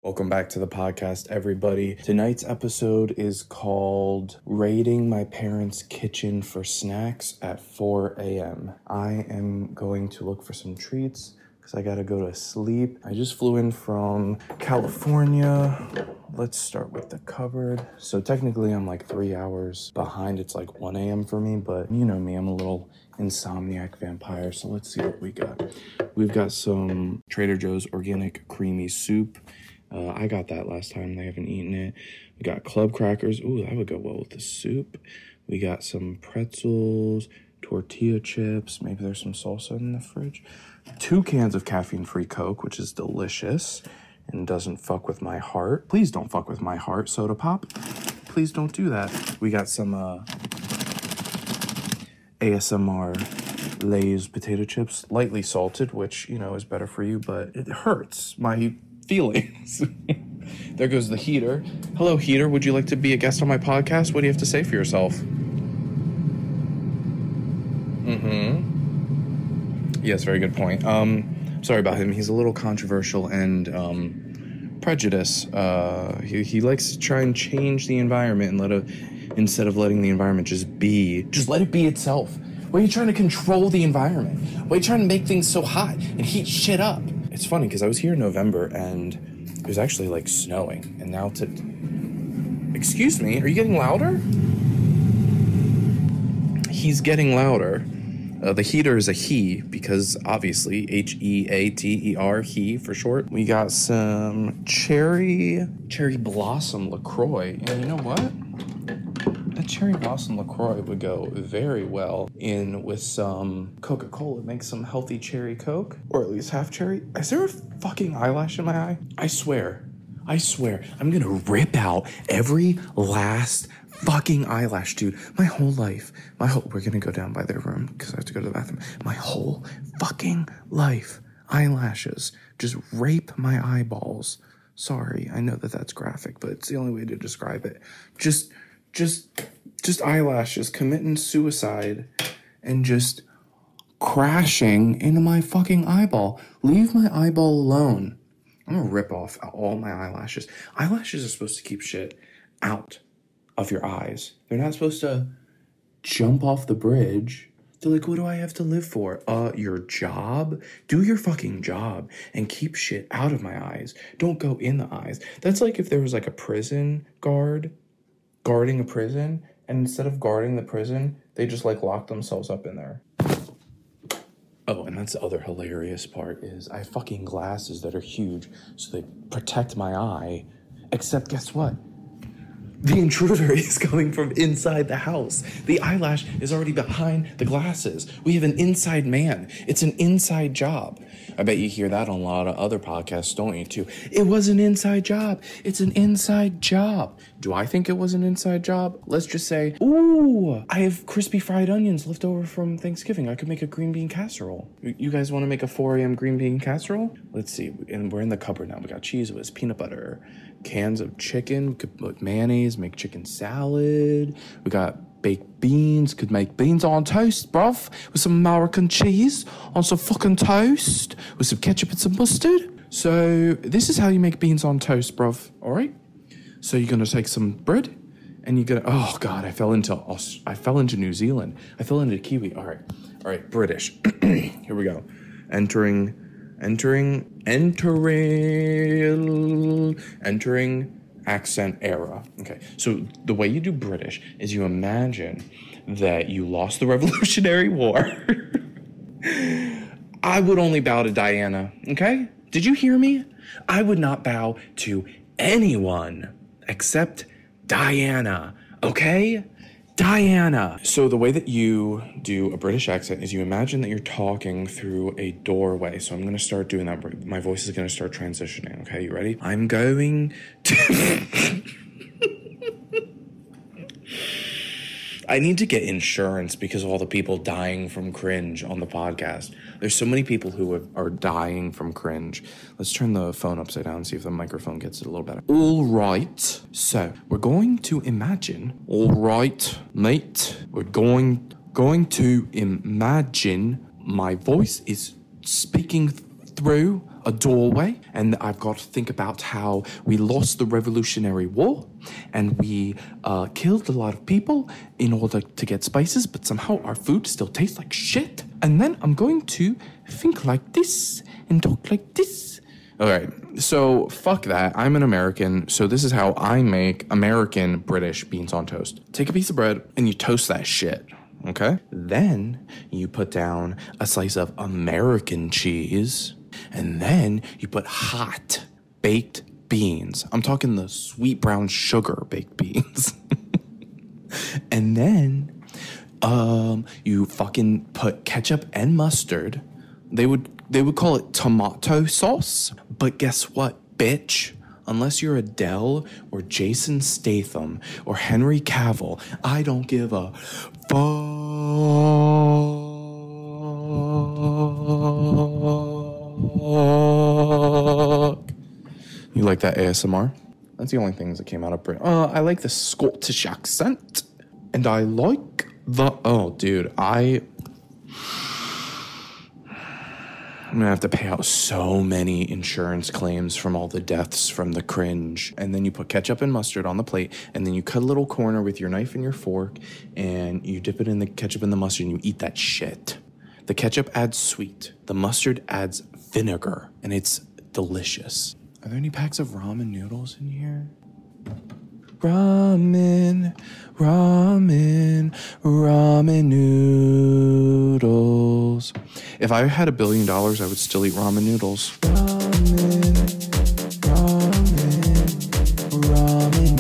Welcome back to the podcast, everybody. Tonight's episode is called Raiding My Parents' Kitchen for Snacks at 4 a.m. I am going to look for some treats because I gotta go to sleep. I just flew in from California. Let's start with the cupboard. So technically I'm like 3 hours behind. It's like 1 a.m. for me, but you know me, I'm a little insomniac vampire. So let's see what we got. We've got some Trader Joe's organic creamy soup. I got that last time. They haven't eaten it. We got club crackers. Ooh, that would go well with the soup. We got some pretzels, tortilla chips. Maybe there's some salsa in the fridge. 2 cans of caffeine-free Coke, which is delicious and doesn't fuck with my heart. Please don't fuck with my heart, Soda Pop. Please don't do that. We got some ASMR Lay's potato chips, lightly salted, which, you know, is better for you, but it hurts my feelings. There goes the heater. Hello, heater. Would you like to be a guest on my podcast? What do you have to say for yourself? Yes, very good point. Sorry about him. He's a little controversial and prejudiced. He likes to try and change the environment and instead of letting the environment just let it be itself. Why are you trying to control the environment? Why are you trying to make things so hot and heat shit up? It's funny because I was here in November and it was actually like snowing, and now excuse me, are you getting louder? He's getting louder. The heater is a he because obviously Heater, he for short. We got some cherry blossom LaCroix, and you know what? That cherry blossom LaCroix would go very well in with some Coca-Cola. Make some healthy cherry Coke, or at least half cherry. Is there a fucking eyelash in my eye? I swear, I'm gonna rip out every last fucking eyelash, dude. My whole life, we're gonna go down by their room because I have to go to the bathroom. My whole fucking life, eyelashes just rape my eyeballs. Sorry, I know that that's graphic, but it's the only way to describe it. Just eyelashes committing suicide and just crashing into my fucking eyeball. Leave my eyeball alone. I'm gonna rip off all my eyelashes. Eyelashes are supposed to keep shit out of your eyes. They're not supposed to jump off the bridge. They're like, what do I have to live for? Your job? Do your fucking job and keep shit out of my eyes. Don't go in the eyes. That's like if there was like a prison guard guarding a prison, and instead of guarding the prison, they just like lock themselves up in there. Oh, and that's the other hilarious part is I have fucking glasses that are huge, so they protect my eye, except guess what? The intruder is coming from inside the house. The eyelash is already behind the glasses. We have an inside man. It's an inside job. I bet you hear that on a lot of other podcasts, don't you, too? It was an inside job. It's an inside job. Do I think it was an inside job? Let's just say, ooh, I have crispy fried onions left over from Thanksgiving. I could make a green bean casserole. You guys want to make a 4 a.m. green bean casserole? Let's see. And we're in the cupboard now. We got cheese whiz, peanut butter, cans of chicken. We could put mayonnaise, make chicken salad. We got baked beans. Could make beans on toast, bruv, with some American cheese on some fucking toast with some ketchup and some mustard. So this is how you make beans on toast, bruv. All right. So you're gonna take some bread, and you're gonna. Oh God, I fell into New Zealand. I fell into Kiwi. All right, British. Here we go. Entering accent era. Okay, so the way you do British is you imagine that you lost the Revolutionary War. I would only bow to Diana, okay? Did you hear me? I would not bow to anyone except Diana, okay? Diana. So the way that you do a British accent is you imagine that you're talking through a doorway. So I'm going to start doing that. My voice is going to start transitioning. Okay, you ready? I'm going to... I need to get insurance because of all the people dying from cringe on the podcast. There's so many people who are dying from cringe. Let's turn the phone upside down and see if the microphone gets it a little better. All right. So we're going to imagine. All right, mate. We're going to imagine my voice is speaking through a doorway, and I've got to think about how we lost the Revolutionary War, and we killed a lot of people in order to get spices, but somehow our food still tastes like shit. And then I'm going to think like this and talk like this. All right, so fuck that. I'm an American, so this is how I make American British beans on toast. Take a piece of bread and you toast that shit. Okay? Then you put down a slice of American cheese, and then you put hot baked beans. I'm talking the sweet brown sugar baked beans. And then you fucking put ketchup and mustard. They would call it tomato sauce, but guess what, bitch? Unless you're Adele or Jason Statham or Henry Cavill, I don't give a fuck. You like that ASMR? That's the only things that came out of Britain. I like the Scottish accent. And I like the... Oh, dude, I'm gonna have to pay out so many insurance claims from all the deaths from the cringe. And then you put ketchup and mustard on the plate, and then you cut a little corner with your knife and your fork, and you dip it in the ketchup and the mustard, and you eat that shit. The ketchup adds sweet. The mustard adds vinegar, and it's delicious. Are there any packs of ramen noodles in here? Ramen, ramen, ramen noodles. If I had $1 billion, I would still eat ramen noodles. Ramen, ramen, ramen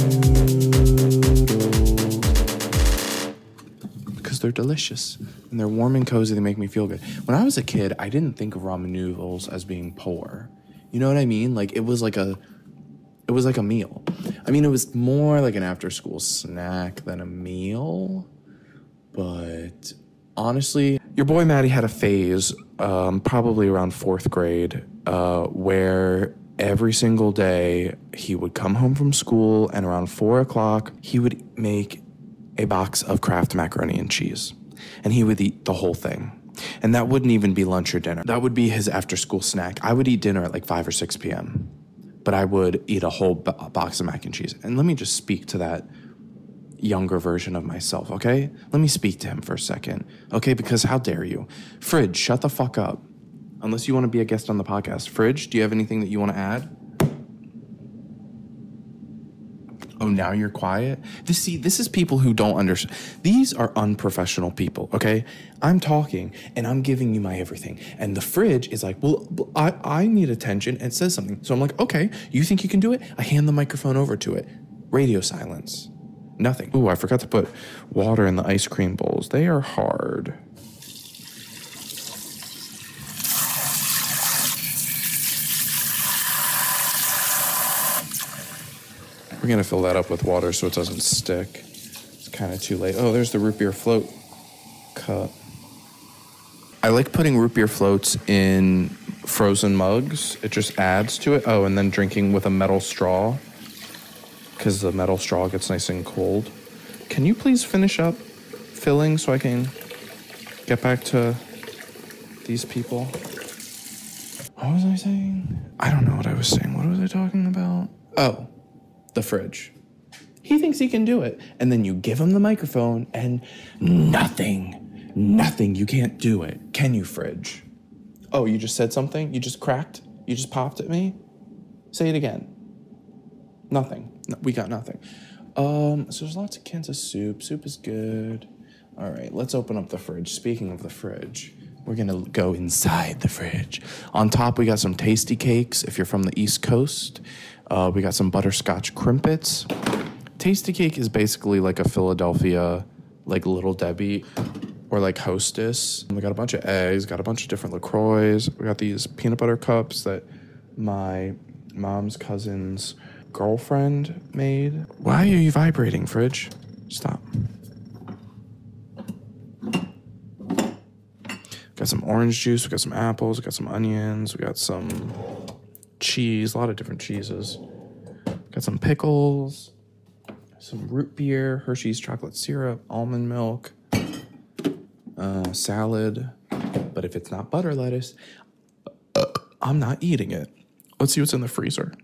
noodles. Because they're delicious. And they're warm and cozy. They make me feel good. When I was a kid, I didn't think of ramen noodles as being poor. You know what I mean? Like, it was like a meal. I mean, it was more like an after-school snack than a meal. But honestly, your boy Matty had a phase, probably around 4th grade, where every single day he would come home from school, and around 4 o'clock, he would make a box of Kraft macaroni and cheese. And he would eat the whole thing. And that wouldn't even be lunch or dinner. That would be his after-school snack. I would eat dinner at like 5 or 6 p.m., but I would eat a whole box of mac and cheese. And let me just speak to that younger version of myself, okay? Let me speak to him for a second, okay? Because how dare you? Fridge, shut the fuck up. Unless you want to be a guest on the podcast. Fridge, do you have anything that you want to add? Oh, now you're quiet? This is people who don't understand. These are unprofessional people, okay? I'm talking, and I'm giving you my everything. And the fridge is like, well, I need attention, and says something. So I'm like, okay, you think you can do it? I hand the microphone over to it. Radio silence. Nothing. Ooh, I forgot to put water in the ice cream bowls. They are hard. We're going to fill that up with water so it doesn't stick. It's kind of too late. Oh, there's the root beer float cup. I like putting root beer floats in frozen mugs. It just adds to it. Oh, and then drinking with a metal straw, because the metal straw gets nice and cold. Can you please finish up filling so I can get back to these people? What was I saying? I don't know what I was saying. What was I talking about? Oh. The fridge. He thinks he can do it. And then you give him the microphone and nothing, you can't do it. Can you, fridge? Oh, you just said something? You just cracked? You just popped at me? Say it again. Nothing. No, we got nothing. So there's lots of cans of soup. Soup is good. All right, let's open up the fridge. Speaking of the fridge, we're gonna go inside the fridge. On top, we got some tasty cakes if you're from the East Coast. We got some butterscotch crimpets. Tasty cake is basically like a Philadelphia, like Little Debbie or like Hostess. We got a bunch of eggs, got a bunch of different LaCroix. We got these peanut butter cups that my mom's cousin's girlfriend made. Why are you vibrating, fridge? Stop. Got some orange juice, we got some apples, we got some onions, we got some cheese, a lot of different cheeses. Got some pickles, some root beer, Hershey's chocolate syrup, almond milk, salad. But if it's not butter lettuce, I'm not eating it. Let's see what's in the freezer.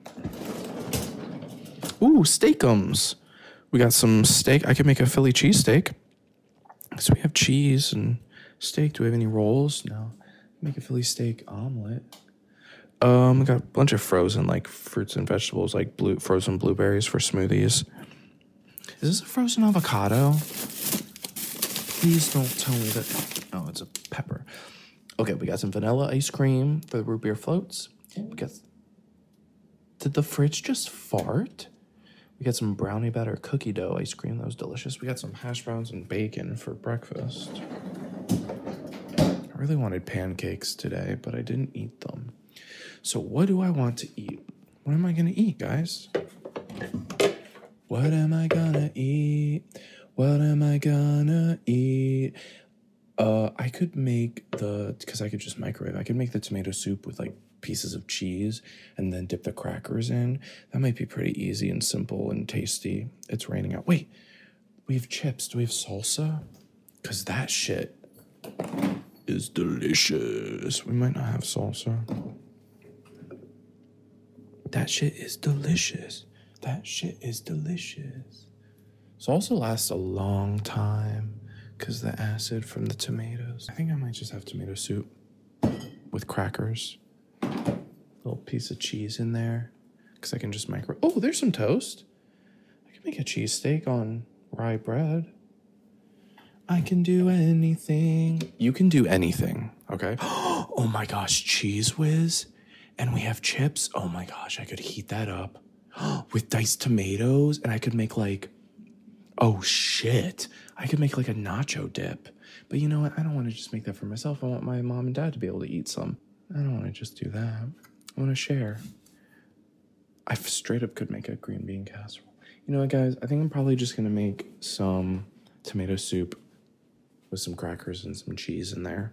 Ooh, steakums. We got some steak. I could make a Philly cheesesteak. So we have cheese and steak. Do we have any rolls? No. Make a Philly steak omelet. We got a bunch of frozen like fruits and vegetables, like frozen blueberries for smoothies. Is this a frozen avocado? Please don't tell me that. Oh, it's a pepper. Okay, we got some vanilla ice cream for the root beer floats. Did the fridge just fart? We got some brownie batter cookie dough ice cream. That was delicious. We got some hash browns and bacon for breakfast. I really wanted pancakes today, but I didn't eat them. So what do I want to eat? What am I going to eat, guys? What am I going to eat? What am I going to eat? I could make because I could just microwave. I could make the tomato soup with like pieces of cheese and then dip the crackers in. That might be pretty easy and simple and tasty. It's raining out. Wait, we have chips. Do we have salsa? Because that shit is delicious. We might not have salsa. That shit is delicious. That shit is delicious. Salsa lasts a long time because the acid from the tomatoes. I think I might just have tomato soup with crackers. A little piece of cheese in there because I can just Oh, there's some toast. I can make a cheesesteak on rye bread. I can do anything. You can do anything, okay? Oh my gosh, Cheese Whiz. And we have chips. Oh my gosh, I could heat that up with diced tomatoes. And I could make like, oh shit, I could make like a nacho dip. But you know what? I don't want to just make that for myself. I want my mom and dad to be able to eat some. I don't want to just do that. I want to share. I straight up could make a green bean casserole. You know what, guys? I think I'm probably just going to make some tomato soup with some crackers and some cheese in there.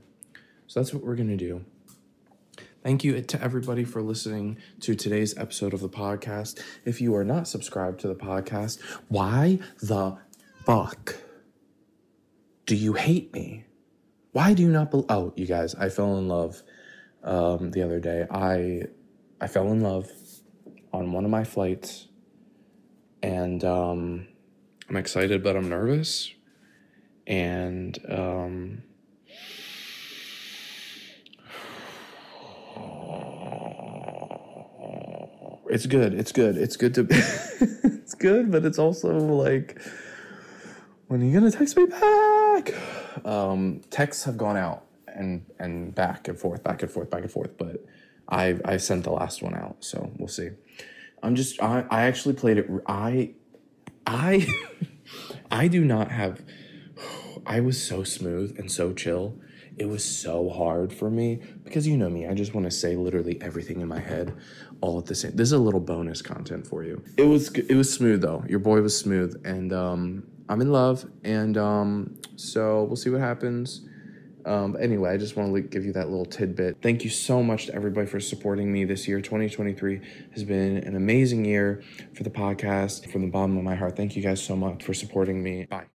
So that's what we're going to do. Thank you to everybody for listening to today's episode of the podcast. If you are not subscribed to the podcast, why the fuck do you hate me? Why do you not Oh, you guys, I fell in love the other day. I fell in love on one of my flights, and I'm excited, but I'm nervous. And it's good. It's good. It's good to be it's good, but it's also like, when are you gonna text me back? Texts have gone out and back and forth, but I sent the last one out, so we'll see. I actually played it. I do not have. I was so smooth and so chill. It was so hard for me because you know me. I just want to say literally everything in my head all at the same. This is a little bonus content for you. It was smooth though. Your boy was smooth, and I'm in love, and so we'll see what happens. Anyway, I just want to give you that little tidbit. Thank you so much to everybody for supporting me this year. 2023 has been an amazing year for the podcast. From the bottom of my heart, thank you guys so much for supporting me. Bye.